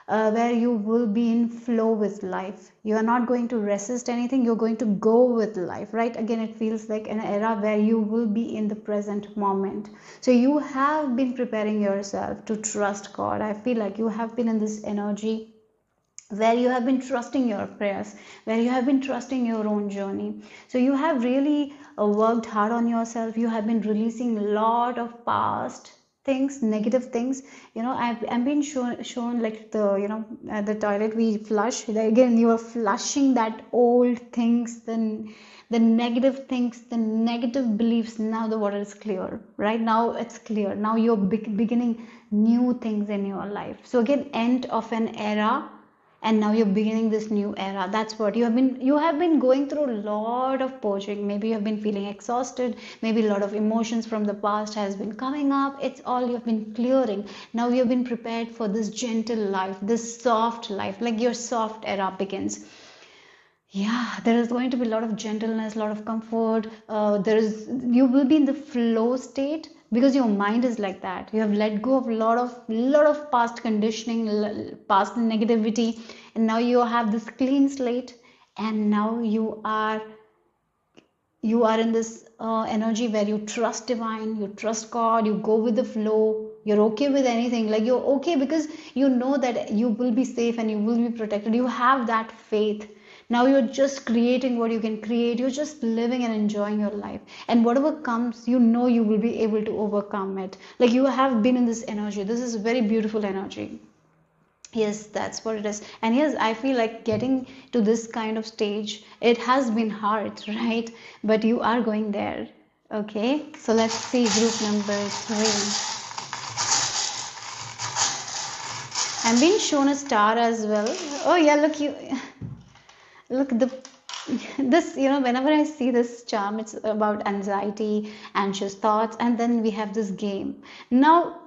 where you will be in flow with life. You are not going to resist anything. You're going to go with life, right? Again, it feels like an era where you will be in the present moment. So you have been preparing yourself to trust God. I feel like you have been in this energy where you have been trusting your prayers, where you have been trusting your own journey. So you have really worked hard on yourself. You have been releasing a lot of past things, negative things. I've been shown like the toilet we flush. Again, you are flushing that old things, then the negative things, the negative beliefs. Now the water is clear. Right now it's clear. Now you're beginning new things in your life. So again, end of an era, and now you're beginning this new era. That's what you have been going through a lot of purging. Maybe you have been feeling exhausted. Maybe a lot of emotions from the past has been coming up. It's all you've been clearing. Now you've been prepared for this gentle life, this soft life, like your soft era begins. Yeah, there is going to be a lot of gentleness, a lot of comfort. You will be in the flow state because your mind is like that. You have let go of a lot of past conditioning, past negativity, and now you have this clean slate. And now you are in this energy where you trust divine, you trust God, you go with the flow. You're okay with anything. Like you're okay because you know that you will be safe and you will be protected. You have that faith. Now you're just creating what you can create. You're just living and enjoying your life. And whatever comes, you know you will be able to overcome it. Like you have been in this energy. This is a very beautiful energy. Yes, that's what it is. And yes, I feel like getting to this kind of stage, it has been hard, right? But you are going there. Okay, so let's see group number 3. I'm being shown a star as well. Oh yeah, look this, whenever I see this charm, it's about anxiety, anxious thoughts, and then we have this game. Now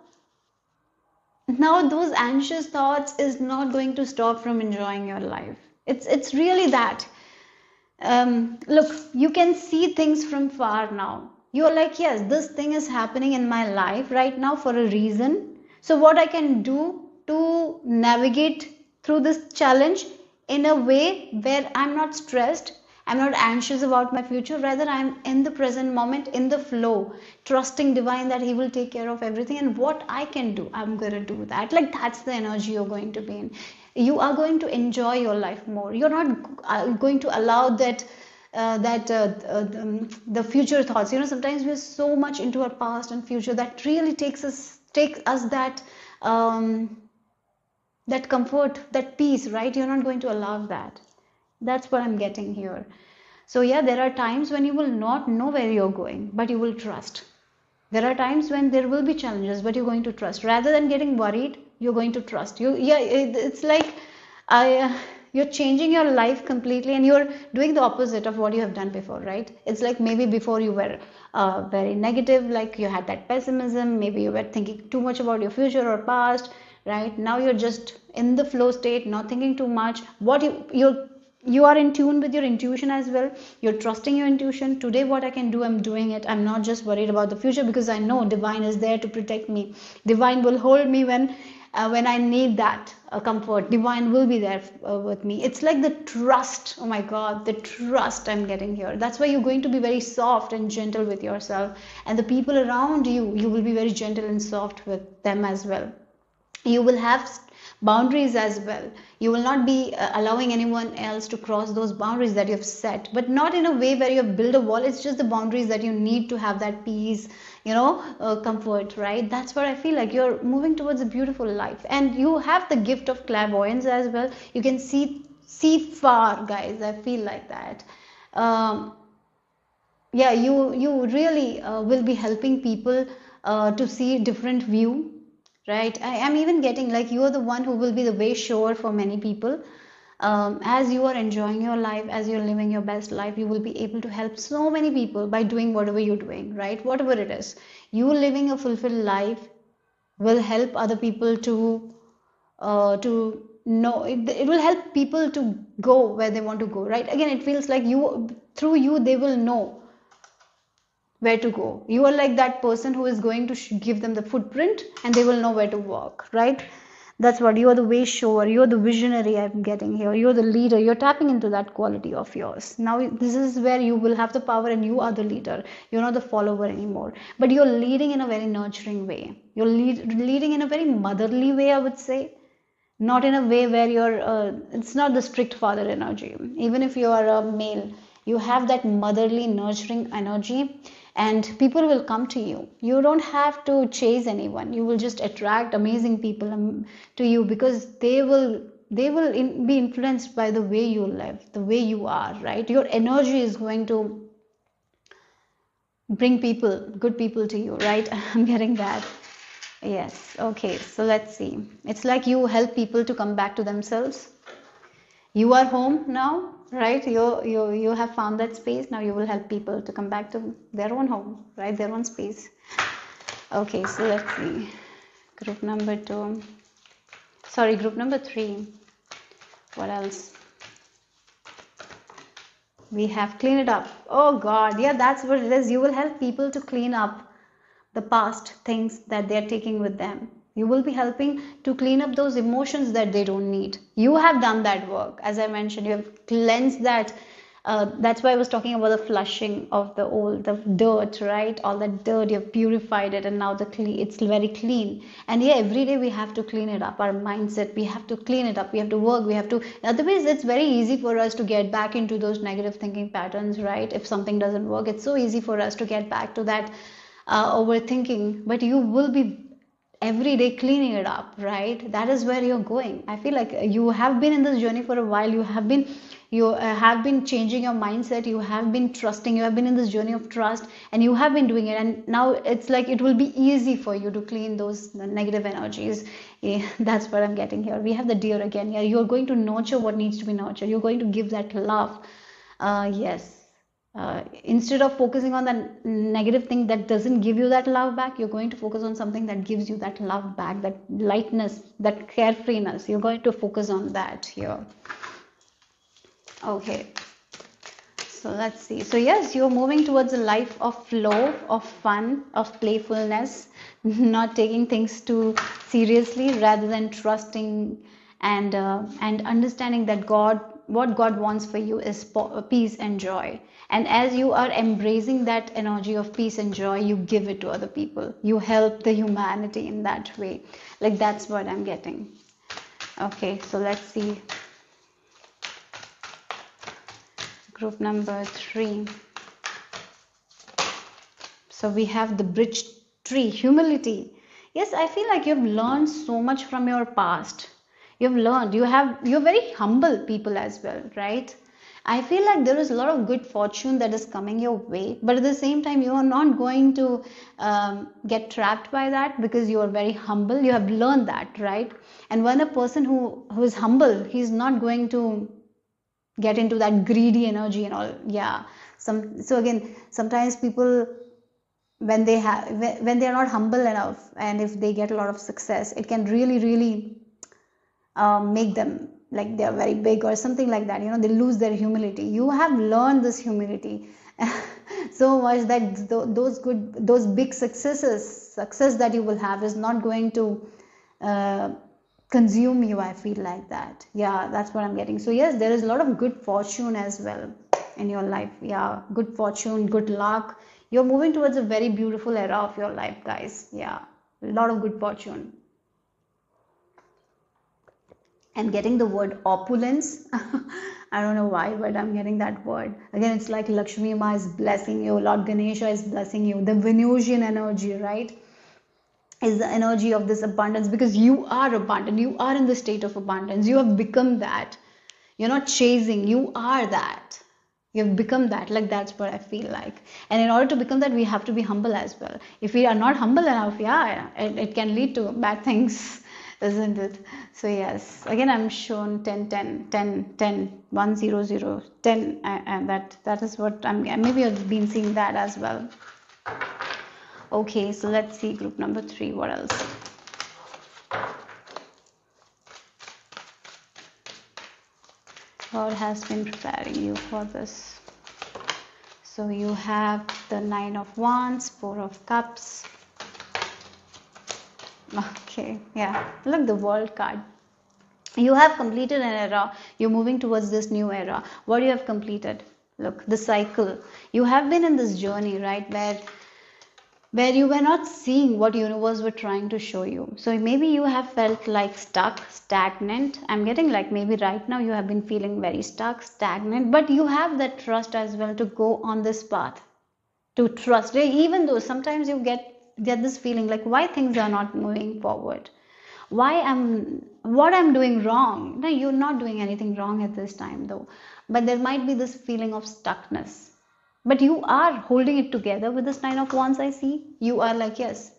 those anxious thoughts is not going to stop from enjoying your life. It's really that. Look, you can see things from far now. You're like, yes, this thing is happening in my life right now for a reason. So what I can do to navigate through this challenge in a way where I'm not stressed, I'm not anxious about my future, rather I'm in the present moment, in the flow, trusting divine that he will take care of everything, and what I can do, I'm going to do that. Like that's the energy you're going to be in. You are going to enjoy your life more. You're not going to allow that the future thoughts. Sometimes we're so much into our past and future that really takes us that comfort, that peace, right? You're not going to allow that. That's what I'm getting here. So yeah, there are times when you will not know where you're going, but you will trust. There are times when there will be challenges, but you're going to trust. Rather than getting worried, you're going to trust. It's like you're changing your life completely, and you're doing the opposite of what you have done before, right? It's like maybe before you were very negative, like you had that pessimism. Maybe you were thinking too much about your future or past, right? Now you're just in the flow state, not thinking too much. You're You are in tune with your intuition as well. You're trusting your intuition. Today what I can do, I'm doing it. I'm not just worried about the future, because I know divine is there to protect me. Divine will hold me when I need that comfort. Divine will be there with me. It's like the trust. Oh my god, the trust I'm getting here. That's why you're going to be very soft and gentle with yourself, and the people around you, you will be very gentle and soft with them as well. You will have boundaries as well. You will not be allowing anyone else to cross those boundaries that you have set, but not in a way where you have built a wall. It's just the boundaries that you need to have that peace, comfort, right? That's what I feel like. You're moving towards a beautiful life, and you have the gift of clairvoyance as well. You can see far, guys. I feel like that. Yeah, you really will be helping people to see different view, right? I am even getting like you are the one who will be the way shower for many people. As you are enjoying your life, as you're living your best life, you will be able to help so many people by doing whatever you're doing, right? Whatever it is, you living a fulfilled life will help other people to know it will help people to go where they want to go, right? Again, it feels like you, through you, they will know where to go. You are like that person who is going to give them the footprint, and they will know where to walk, right? That's what you are, the way shower. You're the visionary. I'm getting here. You're the leader. You're tapping into that quality of yours. Now this is where you will have the power, and you are the leader. You're not the follower anymore, but you're leading in a very nurturing way. You're leading in a very motherly way, I would say. Not in a way where you're it's not the strict father energy. Even if you are a male, you have that motherly nurturing energy, and people will come to you. You don't have to chase anyone. You will just attract amazing people to you, because they will be influenced by the way you live, the way you are, right? Your energy is going to bring people, good people to you, right? I'm getting that. Yes. Okay. So let's see. It's like you help people to come back to themselves. You are home now, right? You have found that space. Now you will help people to come back to their own home, right? Their own space. Okay. So let's see. Group number 2. Sorry, group number 3. What else? We have clean it up. Oh God. Yeah, that's what it is. You will help people to clean up the past things that they are taking with them. You will be helping to clean up those emotions that they don't need. You have done that work. As I mentioned, you have cleansed that. That's why I was talking about the flushing of the dirt, right? All that dirt, you have purified it, and now it's very clean. And yeah, every day we have to clean it up. Our mindset, we have to clean it up. We have to work. We have to. Otherwise, it's very easy for us to get back into those negative thinking patterns, right? If something doesn't work, it's so easy for us to get back to that overthinking. But you will be every day cleaning it up, right? That is where you're going. I feel like you have been in this journey for a while. You have been changing your mindset. You have been trusting. You have been in this journey of trust, and you have been doing it, and now it's like it will be easy for you to clean those negative energies. Yeah, that's what I'm getting here. We have the deer again. Yeah, you're going to nurture what needs to be nurtured. You're going to give that love. Yes. Instead of focusing on the negative thing that doesn't give you that love back, you're going to focus on something that gives you that love back, that lightness, that carefreeness. You're going to focus on that here. Okay. So let's see. So yes, you're moving towards a life of flow, of fun, of playfulness, not taking things too seriously, rather than trusting and understanding that what God wants for you is peace and joy. And as you are embracing that energy of peace and joy, you give it to other people. You help the humanity in that way. Like that's what I'm getting. Okay, so let's see. Group number 3. So we have the bridge tree, humility. Yes, I feel like you've learned so much from your past. You've learned, you're very humble people as well, right? I feel like there is a lot of good fortune that is coming your way, but at the same time, you are not going to get trapped by that, because you are very humble. You have learned that, right? And when a person who is humble, he's not going to get into that greedy energy and all. Yeah. So again, sometimes people, when they are not humble enough, and if they get a lot of success, it can really make them like they are very big or something like that, you know, they lose their humility. You have learned this humility so much that those big success that you will have is not going to uh, consume you. I feel like that. Yeah, that's what I'm getting. So yes, there is a lot of good fortune as well in your life. Yeah, good fortune, good luck. You're moving towards a very beautiful era of your life, guys. Yeah, a lot of good fortune. And getting the word opulence. I don't know why, but I'm getting that word. Again, it's like Lakshmi Ma is blessing you, Lord Ganesha is blessing you. The Venusian energy, right, is the energy of this abundance, because you are abundant. You are in the state of abundance. You have become that. You're not chasing, you are that. You've become that. Like, that's what I feel like. And in order to become that, we have to be humble as well. If we are not humble enough, yeah, it can lead to bad things, isn't it? So yes, again, I'm shown 10 10 10 10 1 0 0 10, and that is what I'm, maybe I've been seeing that as well. Okay, so let's see group number 3. What else? God has been preparing you for this. So you have the 9 of Wands, 4 of Cups. Okay, yeah, look, the World card. You have completed an era. You're moving towards this new era. What you have completed? Look, the cycle. You have been in this journey, right, where you were not seeing what universe were trying to show you. So maybe you have felt like stuck, stagnant. I'm getting like maybe right now you have been feeling very stuck, stagnant, but you have that trust as well to go on this path, to trust, even though sometimes you get this feeling like why things are not moving forward, what I'm doing wrong. No, you're not doing anything wrong at this time though, but there might be this feeling of stuckness, but you are holding it together with this 9 of Wands. I see you are like, yes,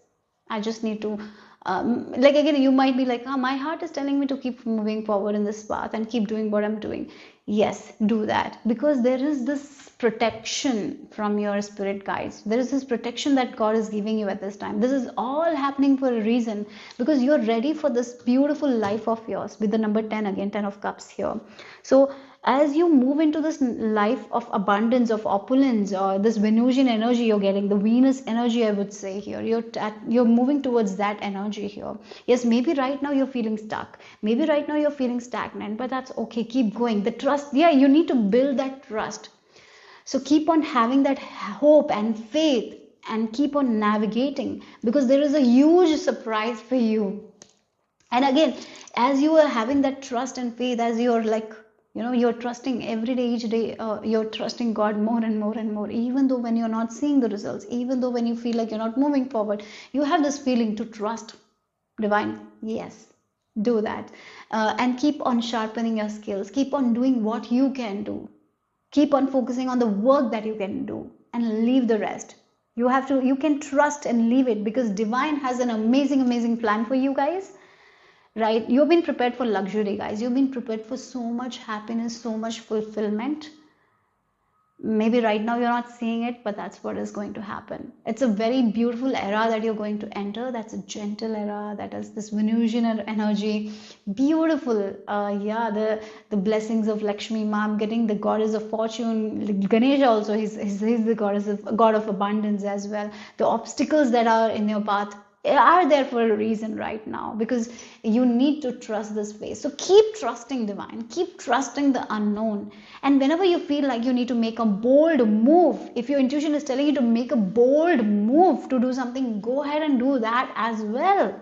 I just need to like, again, you might be like, oh, my heart is telling me to keep moving forward in this path and keep doing what I'm doing. Yes, do that, because there is this protection from your spirit guides. There is this protection that God is giving you at this time. This is all happening for a reason, because you're ready for this beautiful life of yours with the number 10, again 10 of Cups here. So as you move into this life of abundance, of opulence, or this Venusian energy you're getting, the Venus energy, I would say here, you're moving towards that energy here. Yes, maybe right now you're feeling stuck, maybe right now you're feeling stagnant, but that's okay. Keep going. The trust, yeah, you need to build that trust. So keep on having that hope and faith and keep on navigating, because there is a huge surprise for you. And again, as you are having that trust and faith, as you're like, you know, you're trusting every day, each day, you're trusting God more and more and more, even though when you're not seeing the results, even though when you feel like you're not moving forward, you have this feeling to trust divine. Yes, do that. And keep on sharpening your skills, keep on doing what you can do, keep on focusing on the work that you can do, and leave the rest. You can trust and leave it, because divine has an amazing plan for you guys, right? You've been prepared for luxury, guys. You've been prepared for so much happiness, so much fulfillment. Maybe right now you're not seeing it, but that's what is going to happen. It's a very beautiful era that you're going to enter. That's a gentle era, that is this Venusian energy. Beautiful. Yeah, the blessings of Lakshmi Ma. I'm getting the goddess of fortune. Ganesha also, he's the god of abundance as well. The obstacles that are in your path are there for a reason right now, because you need to trust this phase. So keep trusting divine, keep trusting the unknown. And whenever you feel like you need to make a bold move, if your intuition is telling you to make a bold move to do something, go ahead and do that as well,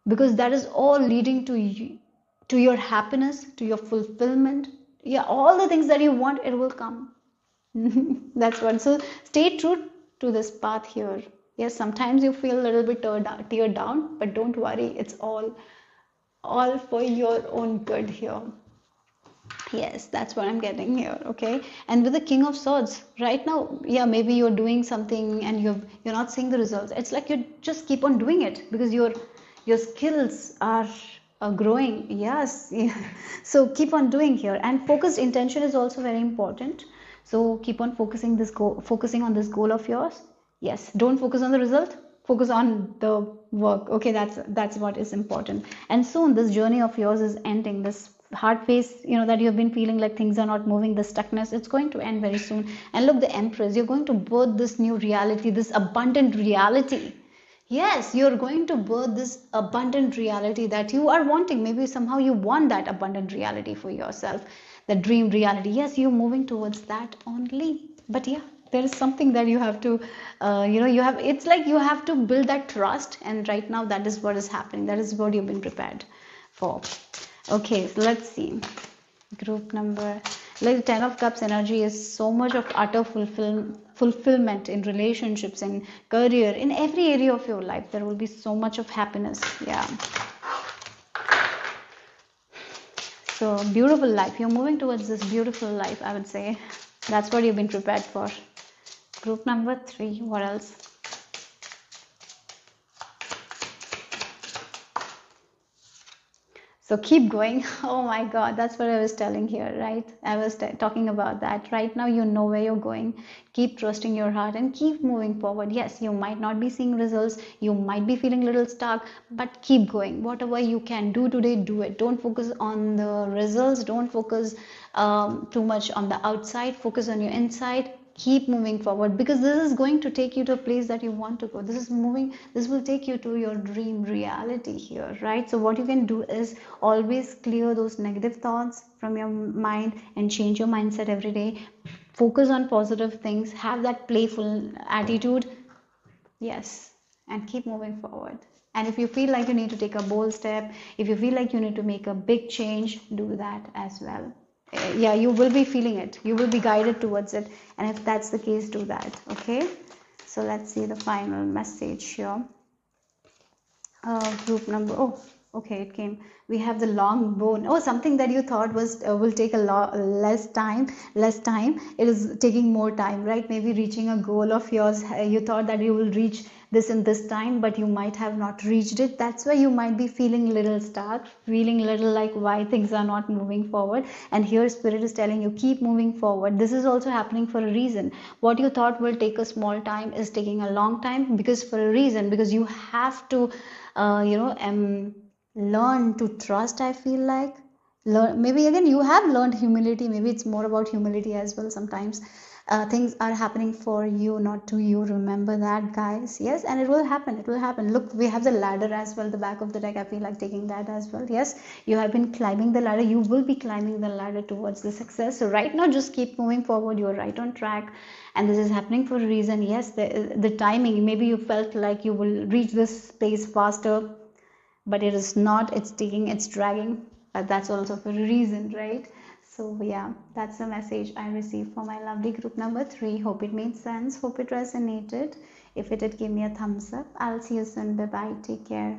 because that is all leading to you, to your happiness, to your fulfillment. Yeah, all the things that you want, it will come. That's what. So stay true to this path here. Yes, sometimes you feel a little bit teared down, but don't worry, it's all for your own good here. Yes, that's what I'm getting here. Okay, and with the King of Swords right now, yeah, maybe you're doing something and you're not seeing the results. It's like you just keep on doing it because your skills are growing. Yes, yeah. So keep on doing here, and focused intention is also very important. So keep on focusing on this goal of yours. Yes, don't focus on the result, focus on the work. Okay, that's what is important. And soon this journey of yours is ending, this hard phase, you know, that you've been feeling like things are not moving, the stuckness, it's going to end very soon. And look, the Empress, you're going to birth this new reality, this abundant reality. Yes, you're going to birth this abundant reality that you are wanting. Maybe somehow you want that abundant reality for yourself, the dream reality. Yes, you're moving towards that only. But yeah, there is something that you have to, you know, you have, it's like you have to build that trust. And right now, that is what is happening. That is what you've been prepared for. Okay, so let's see. Group number, like 10 of Cups energy is so much of utter fulfillment in relationships, in career, in every area of your life. There will be so much of happiness. Yeah. So beautiful life. You're moving towards this beautiful life, I would say. That's what you've been prepared for. Group number 3, what else? So keep going. Oh my God, that's what I was telling here, right? I was talking about that. Right now, you know where you're going. Keep trusting your heart and keep moving forward. Yes, you might not be seeing results. You might be feeling a little stuck, but keep going. Whatever you can do today, do it. Don't focus on the results. Don't focus too much on the outside. Focus on your inside. Keep moving forward, because this is going to take you to a place that you want to go. This will take you to your dream reality here, right? So what you can do is always clear those negative thoughts from your mind and change your mindset every day. Focus on positive things, have that playful attitude. Yes, and keep moving forward. And if you feel like you need to take a bold step, if you feel like you need to make a big change, do that as well. Yeah, you will be feeling it, you will be guided towards it, and if that's the case, do that. Okay, so let's see the final message here. Group number, oh, okay, it came. We have the long bone. Oh, something that you thought was will take a lot less time, it is taking more time, right? Maybe reaching a goal of yours, you thought that you will reach this in this time, but you might have not reached it. That's why you might be feeling a little stuck, feeling a little like why things are not moving forward. And here spirit is telling you, keep moving forward. This is also happening for a reason. What you thought will take a small time is taking a long time, because for a reason, because you have to learn to trust. I feel like maybe again you have learned humility. Maybe it's more about humility as well. Sometimes things are happening for you, not to you. Remember that, guys. Yes, and it will happen. It will happen. Look, we have the ladder as well, the back of the deck. I feel like taking that as well. Yes, you have been climbing the ladder. You will be climbing the ladder towards the success. So right now, just keep moving forward. You're right on track, and this is happening for a reason. Yes, the timing, maybe you felt like you will reach this place faster, but it is not. It's dragging, but that's also for a reason, right? So yeah, that's the message I received for my lovely group number 3. Hope it made sense, hope it resonated. If it did, give me a thumbs up. I'll see you soon. Bye bye, take care.